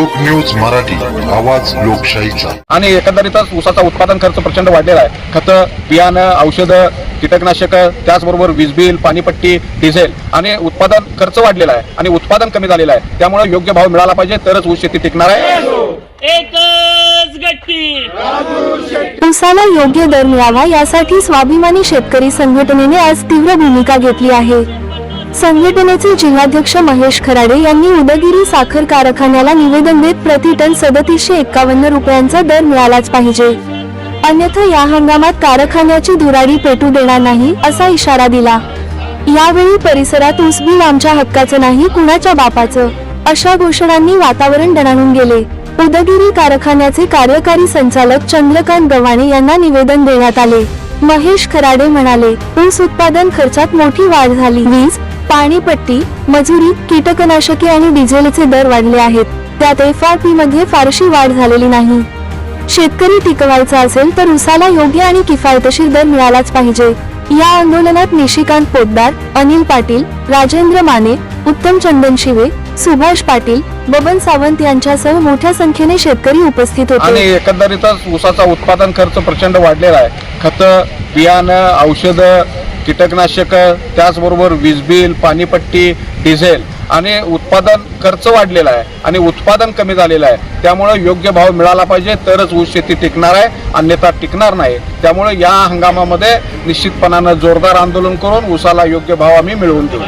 लोक न्यूज मराठी, आवाज लोकशाहीचा. आणि एकंदरीतच ऊसाचा उत्पादन खर्च प्रचंड वाढलेला आहे. खतं, बियाणं, औषधं, कीटकनाशकं, त्याचबरोबर वीज बिल, पाणीपट्टी, डिझेल आणि उत्पादन खर्च वाढलेला आहे आणि उत्पादन कमी झालेलं आहे. त्यामुळे योग्य भाव मिळाला पाहिजे तरच ऊस शेती टिकणार आहे. एकच गट्टी ऊसाला योग्य दर मिळावा यासाठी स्वाभिमानी शेतकरी संघटनेने आज तीव्र भूमिका घेतली आहे. संघटनेचे जिल्हाध्यक्ष महेश खराडे यांनी उदगीर साखर कारखान्याला निवेदन देत प्रति टन 3751 रुपयांचा दर मिळालाच पाहिजे, अन्यथा या हंगामात कारखान्याची धुराडी पेटू देणार नाही असा इशारा दिला. यावेळी परिसरात ऊस बिल आमच्या हक्काचं नाही कुणाच्या बापाचं अशा घोषणांनी वातावरण दणाणून गेले. उदगीर कारखान्याचे कार्यकारी संचालक चंद्रकांत गव्हाणे यांना निवेदन देण्यात आले. महेश खराडे म्हणाले, ऊस उत्पादन खर्चात मोठी वाढ झाली. वीज, पाणीपट्टी, मजुरी, कीटकनाशके आणि डिझेलचे दर वाढले आहेत. त्यात FRP मध्ये फारशी वाढ झालेली नाही. शेतकरी टिकवायचा असेल तर ऊसाला योग्य आणि किफायतशीर दर मिळालाच पाहिजे. या आंदोलनात निशिकांत पोद्दार, अनिल पाटील, राजेंद्र माने, उत्तम चंदन शिवे, सुभाष पाटील, बबन सावंत यांच्यासह मोठ्या संख्येने शेतकरी उपस्थित आणि होते. एकंदरीतच ऊसाचा उत्पादन खर्च प्रचंड वाढलेला आहे. खतं, बियाणं, औषधं, कीटकनाशकं, त्याचबरोबर वीज बिल, पाणीपट्टी, डिझेल आणि उत्पादन खर्च वाढलेला आहे आणि उत्पादन कमी झालेलं आहे. त्यामुळे योग्य भाव मिळाला पाहिजे तरच ऊस शेती टिकणार आहे, अन्यथा टिकणार नाही. त्यामुळे या हंगामामध्ये निश्चितपणानं जोरदार आंदोलन करून ऊसाला योग्य भाव आम्ही मिळवून देऊ.